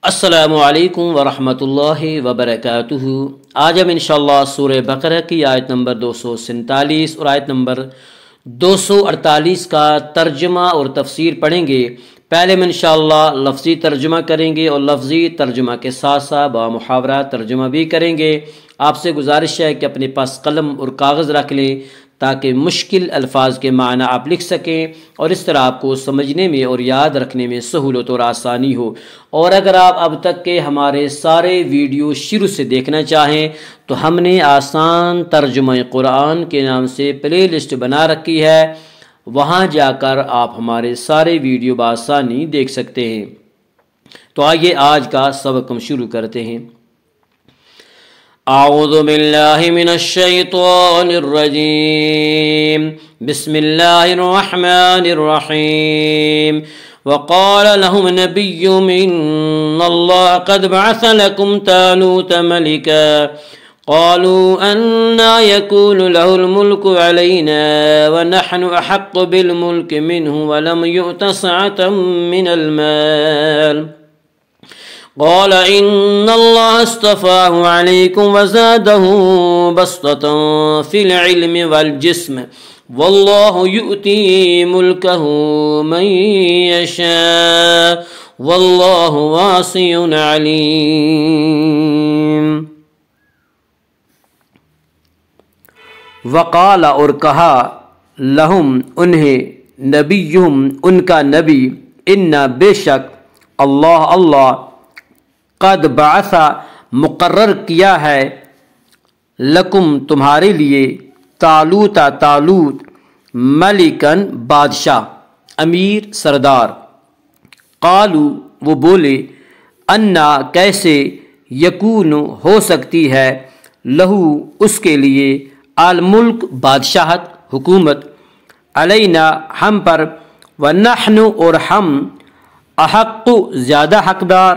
السلام علیکم ورحمۃ اللہ وبرکاتہ۔ آج ہم انشاءاللہ سورہ بقرہ کی آیت نمبر 247 اور آیت نمبر 248 کا ترجمہ اور تفسیر پڑھیں گے۔ پہلے ہم انشاءاللہ لفظی ترجمہ کریں گے اور لفظی ترجمہ کے ساتھ ساتھ بامحاورہ ترجمہ بھی کریں گے۔ آپ سے گزارش ہے کہ اپنے پاس قلم اور کاغذ رکھ لیں تاکہ مشکل الفاظ کے معنی آپ لکھ سکیں اور اس طرح آپ کو سمجھنے میں اور یاد رکھنے میں سہولت اور آسانی ہو۔ اور اگر آپ اب تک کے ہمارے سارے ویڈیو شروع سے دیکھنا چاہیں تو ہم نے آسان ترجمہ قرآن کے نام سے پلے لسٹ بنا رکھی ہے، وہاں جا کر آپ ہمارے سارے ویڈیو بآسانی دیکھ سکتے ہیں۔ تو آئیے آج کا سبق ہم شروع کرتے ہیں۔ اعوذ باللہ من الشیطان الرجیم، بسم اللہ الرحمن الرحیم۔ وقال لهم نبيهم إن الله قد بعث لكم طالوت ملكا قالوا أنى يكون له الملك علينا ونحن أحق بالملك منه ولم يؤت سعة من المال قال إن الله اصطفاه عليكم وزاده بسطة في العلم والجسم واللہ یؤتی ملکہ من یشاء واللہ واسع علیم۔ وقال اور کہا لہم انہیں نبیہم ان کا نبی ان بے شک اللہ قد بعث مقرر کیا ہے لکم تمہارے لیے طالوت ملکن بادشاہ امیر سردار۔ قالو وہ بولے انا کیسے یکون ہو سکتی ہے لہو اس کے لیے الملک بادشاہت حکومت علینا ہم پر ونحن اور ہم احق زیادہ حقدار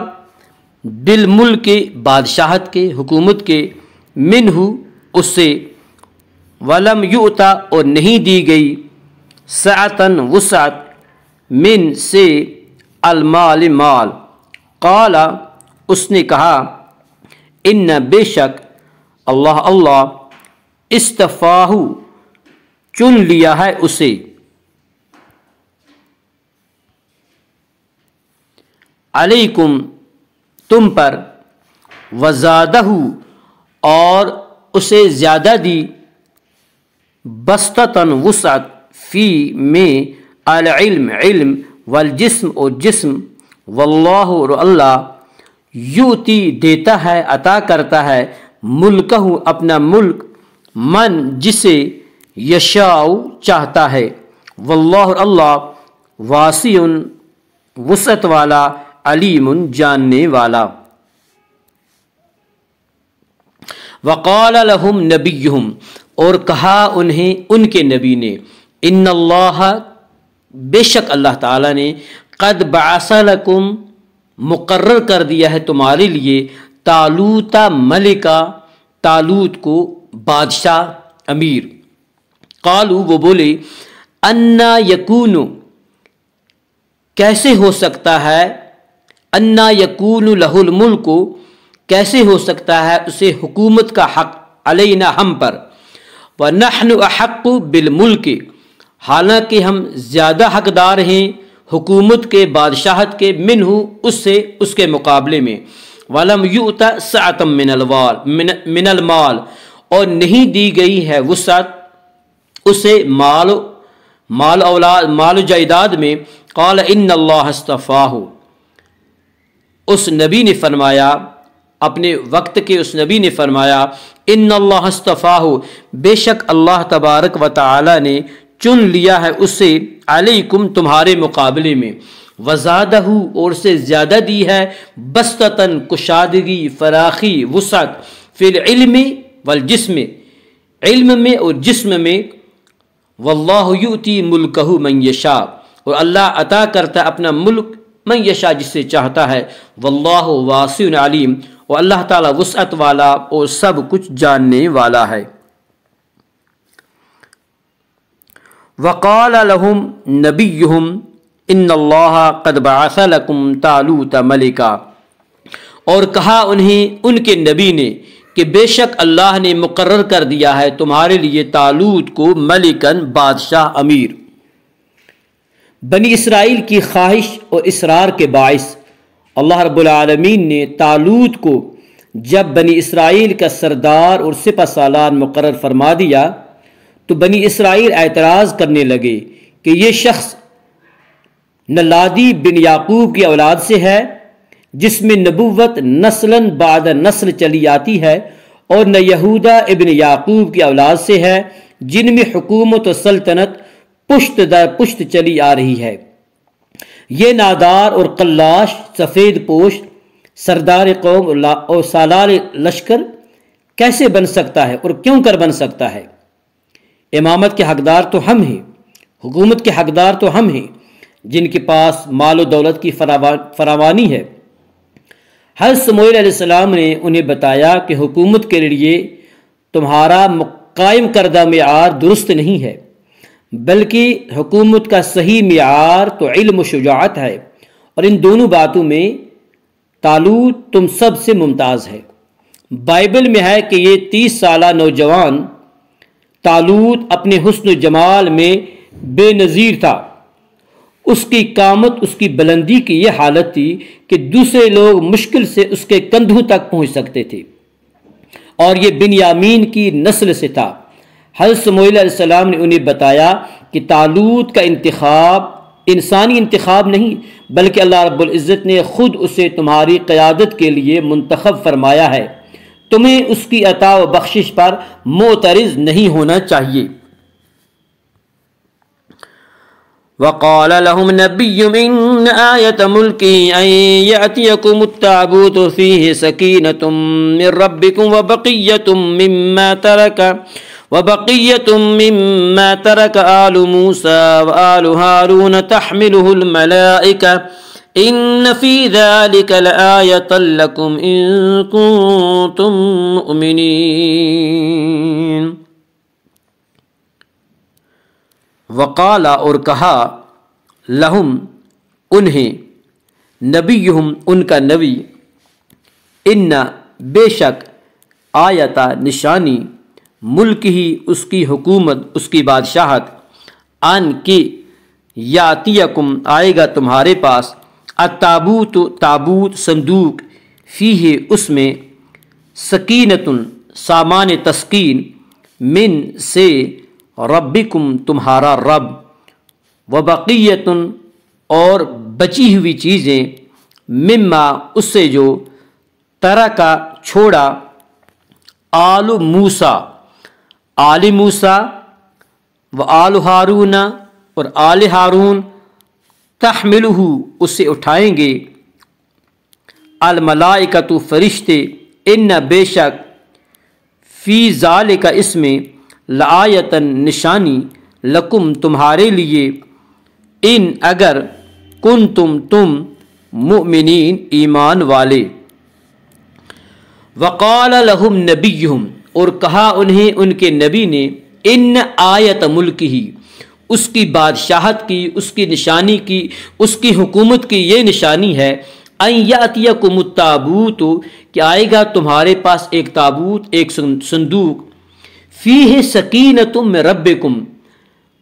بالملک بادشاہت کے حکومت کے منہ اس سے ولم یؤتا اور نہیں دی گئی سعتن وسعت من سے المال مال۔ قال اس نے کہا ان بے شک اللہ استفاہ چن لیا ہے اسے علیکم تم پر وزادہ اور اسے زیادہ دی بسطتاً وسعت فی میں العلم علم والجسم اور جسم واللہ اور اللہ یؤتی دیتا ہے عطا کرتا ہے ملکہ اپنا ملک من جسے یشاء چاہتا ہے واللہ اور اللہ واسع وسعت والا علیم جاننے والا۔ وقال لهم نبیہم اور کہا انہیں ان کے نبی نے ان اللہ بے شک اللہ تعالیٰ نے قد بعث لکم مقرر کر دیا ہے تمہارے لیے طالوت ملکا طالوت کو بادشاہ امیر۔ قالو وہ بولے انا یکون کیسے ہو سکتا ہے انا یکون لہ الملک کیسے ہو سکتا ہے اسے حکومت کا حق علینا ہم پر وَنَحْنُ أَحَقُّ بِالْمُلْكِ حالانکہ ہم زیادہ حقدار ہیں حکومت کے بادشاہت کے منہ اس سے اس کے مقابلے میں وَلَمْ يُؤْتَ سَعَةً مِنَ الْمَالِ اور نہیں دی گئی ہے وسعت اسے مال و جائیداد میں۔ قال ان اللہ اصطفاہ اس نبی نے فرمایا اپنے وقت کے اس نبی نے فرمایا ان اللہ اصطفاہ بے شک اللہ تبارک و تعالی نے چن لیا ہے اسے علیکم تمہارے مقابلے میں وزادہ اور سے زیادہ دی ہے بسطتاً کشادگی فراخی وسعت فی العلم والجسم علم میں اور جسم میں واللہ یؤتی ملکہ من یشاء اور اللہ عطا کرتا ہے اپنا ملک من یشاء جس سے چاہتا ہے واللہ واسع علیم اور اللہ تعالیٰ وسعت والا اور سب کچھ جاننے والا ہے۔ وقال لهم نبیہم ان اللہ قد بعث لکم طالوت ملکا اور کہا انہیں ان کے نبی نے کہ بے شک اللہ نے مقرر کر دیا ہے تمہارے لیے طالوت کو ملکن بادشاہ امیر۔ بنی اسرائیل کی خواہش اور اصرار کے باعث اللہ رب العالمین نے طالوت کو جب بنی اسرائیل کا سردار اور سپہ سالار مقرر فرما دیا تو بنی اسرائیل اعتراض کرنے لگے کہ یہ شخص نہ لادی بن یعقوب کی اولاد سے ہے جس میں نبوت نسلاً بعد نسل چلی آتی ہے، اور نہ یہودا ابن یعقوب کی اولاد سے ہے جن میں حکومت و سلطنت پشت در پشت چلی آ رہی ہے۔ یہ نادار اور قلاش سفید پوش سردار قوم اور سالار لشکر کیسے بن سکتا ہے اور کیوں کر بن سکتا ہے؟ امامت کے حقدار تو ہم ہیں، حکومت کے حقدار تو ہم ہیں جن کے پاس مال و دولت کی فراوانی ہے۔ حضرت سموئیل علیہ السلام نے انہیں بتایا کہ حکومت کے لیے تمہارا قائم کردہ معیار درست نہیں ہے، بلکہ حکومت کا صحیح معیار تو علم و شجاعت ہے، اور ان دونوں باتوں میں طالوت تم سب سے ممتاز ہے۔ بائبل میں ہے کہ یہ 30 سالہ نوجوان طالوت اپنے حسن و جمال میں بے نظیر تھا، اس کی قامت، اس کی بلندی کی یہ حالت تھی کہ دوسرے لوگ مشکل سے اس کے کندھوں تک پہنچ سکتے تھے، اور یہ بنیامین کی نسل سے تھا۔ حضرت سموئیل علیہ السلام نے انہیں بتایا کہ طالوت کا انتخاب انسانی انتخاب نہیں، بلکہ اللہ رب العزت نے خود اسے تمہاری قیادت کے لیے منتخب فرمایا ہے، تمہیں اس کی عطا و بخشش پر معترض نہیں ہونا چاہیے۔ وقال لهم نبيهم إن آية ملكه أن يأتيكم التابوت فيه سكينة من ربكم وبقية مما ترك آل موسى وآل هارون تحمله الملائكة إن في ذلك لآية لكم إن كنتم مؤمنين۔ وقال اور کہا لہم انہیں نبیہم ان کا نبی ان بے شک آیتا نشانی ملک ہی اس کی حکومت اس کی بادشاہت ان کی یاتیکم آئے گا تمہارے پاس التابوت تابوت صندوق فیہ اس میں سکینتن سامان تسکین من سے ربکم تمہارا رب وبقیتن اور بچی ہوئی چیزیں مما اس سے جو ترکا چھوڑا آل موسیٰ آل موسیٰ و آل ہارون اور آل ہارون تحملہ اسے اٹھائیں گے الملائکۃ فرشتے ان بے شک فی ذالک اس میں لآیتن نشانی لکم تمہارے لیے ان اگر کنتم تم مؤمنین ایمان والے۔ وقال لہم نبیہم اور کہا انہیں ان کے نبی نے ان آیت ملک ہی اس کی بادشاہت کی اس کی نشانی کی اس کی حکومت کی یہ نشانی ہے ان یاتیکم التابوت کہ آئے گا تمہارے پاس ایک تابوت ایک صندوق فیہ سکینۃ من ربکم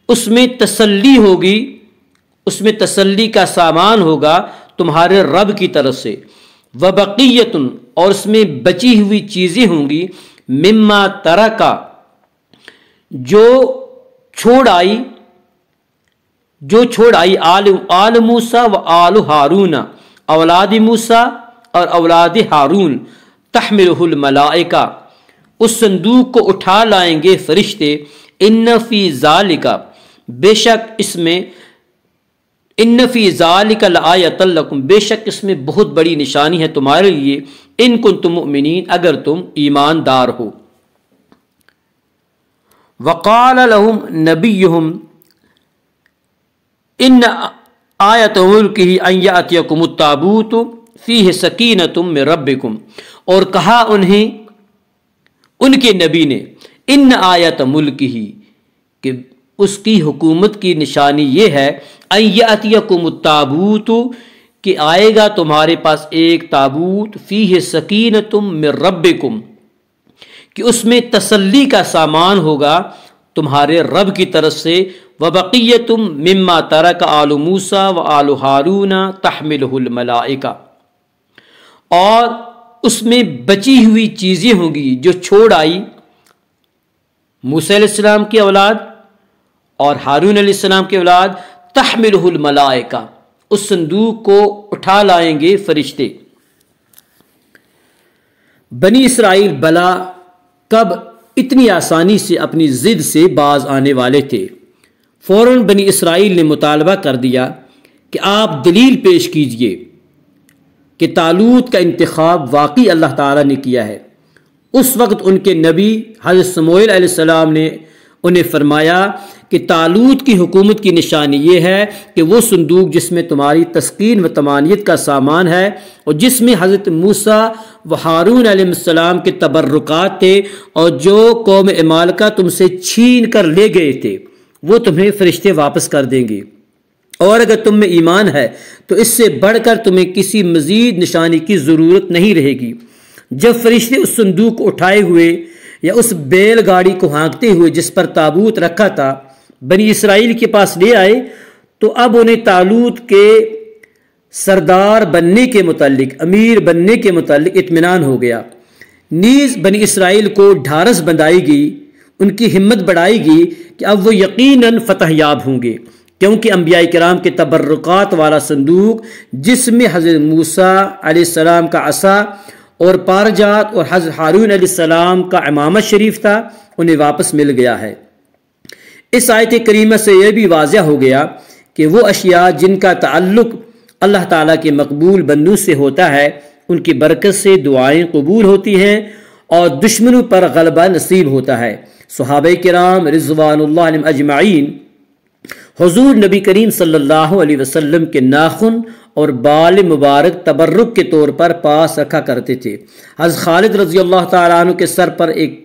اس میں تسلی ہوگی اس میں تسلی کا سامان ہوگا تمہارے رب کی طرف سے وبقیۃ اور اس میں بچی ہوئی چیزیں ہوں گی مما ترکا جو چھوڑ آئی آل موسیٰ و آل ہارون اولاد موسیٰ اور اولاد ہارون تحملہ الملائکہ اس صندوق کو اٹھا لائیں گے فرشتے ان فی ذالک بے شک اس میں ان فی ذالک لآیۃ لکم بے شک اس میں بہت بڑی نشانی ہے تمہارے لیے ان کنتم مؤمنین اگر تم ایماندار ہو۔ وقال لهم نبیہم ان آیت ملکہ ان یاتیکم التابوت فیہ سکینۃ من ربکم اور کہا انہیں ان کے نبی نے ان آیت ملک ہی کہ اس کی حکومت کی نشانی یہ ہے ان یاتیکم التابوت کہ آئے گا تمہارے پاس ایک تابوت فیہ سکینتم من ربکم، کہ اس میں تسلی کا سامان ہوگا تمہارے رب کی طرف سے، وبقیتم مما ترک آل موسیٰ و آل ہارون تحملہ الملائکہ، اور اس میں بچی ہوئی چیزیں ہوں گی جو چھوڑ آئی موسیٰ علیہ السلام کی اولاد اور ہارون علیہ السلام کی اولاد، تحملہ الملائکہ، اس صندوق کو اٹھا لائیں گے فرشتے۔ بنی اسرائیل بلا کب اتنی آسانی سے اپنی ضد سے باز آنے والے تھے؟ فوراً بنی اسرائیل نے مطالبہ کر دیا کہ آپ دلیل پیش کیجئے کہ طالوت کا انتخاب واقعی اللہ تعالیٰ نے کیا ہے۔ اس وقت ان کے نبی حضرت سموئیل علیہ السلام نے انہیں فرمایا کہ طالوت کی حکومت کی نشانی یہ ہے کہ وہ صندوق جس میں تمہاری تسکین و طمانینت کا سامان ہے اور جس میں حضرت موسیٰ و ہارون علیہ السلام کے تبرکات تھے اور جو قوم عمالقہ تم سے چھین کر لے گئے تھے، وہ تمہیں فرشتے واپس کر دیں گے، اور اگر تم میں ایمان ہے تو اس سے بڑھ کر تمہیں کسی مزید نشانی کی ضرورت نہیں رہے گی۔ جب فرشتے اس صندوق کو اٹھائے ہوئے یا اس بیل گاڑی کو ہانکتے ہوئے جس پر تابوت رکھا تھا بنی اسرائیل کے پاس لے آئے تو اب انہیں طالوت کے سردار بننے کے متعلق، امیر بننے کے متعلق اطمینان ہو گیا۔ نیز بنی اسرائیل کو ڈھارس بندھائی گئی، ان کی ہمت بڑھائی گئی کہ اب وہ یقیناً فتح یاب ہوں گے، کیونکہ انبیاء کرام کے تبرکات والا صندوق جس میں حضرت موسیٰ علیہ السلام کا عصا اور پارجات اور حضرت ہارون علیہ السلام کا امامت شریف تھا انہیں واپس مل گیا ہے۔ اس آیت کریمہ سے یہ بھی واضح ہو گیا کہ وہ اشیاء جن کا تعلق اللہ تعالیٰ کے مقبول بندوں سے ہوتا ہے ان کی برکت سے دعائیں قبول ہوتی ہیں اور دشمنوں پر غلبہ نصیب ہوتا ہے۔ صحابہ کرام رضوان اللہ علیہم اجمعین حضور نبی کریم صلی اللہ علیہ وسلم کے ناخن اور بال مبارک تبرک کے طور پر پاس رکھا کرتے تھے۔ حضرت خالد رضی اللہ تعالیٰ عنہ کے سر پر ایک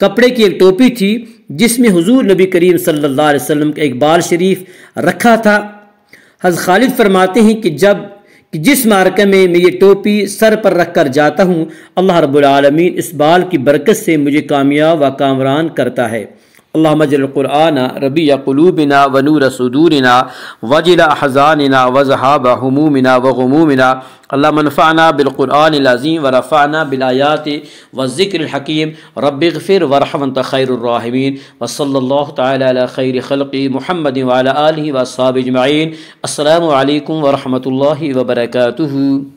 کپڑے کی ایک ٹوپی تھی جس میں حضور نبی کریم صلی اللہ علیہ وسلم کا ایک بال شریف رکھا تھا۔ حضرت خالد فرماتے ہیں کہ جس معرکہ میں یہ ٹوپی سر پر رکھ کر جاتا ہوں اللہ رب العالمین اس بال کی برکت سے مجھے کامیاب و کامران کرتا ہے۔ اللہم اجعل القرآن ربیع قلوبنا ونور صدورنا وجل احزاننا وذہاب ہمومنا وغمومنا، اللہم انفعنا بالقرآن العظیم ورفعنا بالآیات والذکر الحکیم، رب اغفر وارحم انت خیر الراحمین، وصلی اللہ تعالی علی خیر خلق محمد وعلی آلہ واصحابہ اجمعین۔ السلام علیکم ورحمۃ اللہ وبرکاتہ۔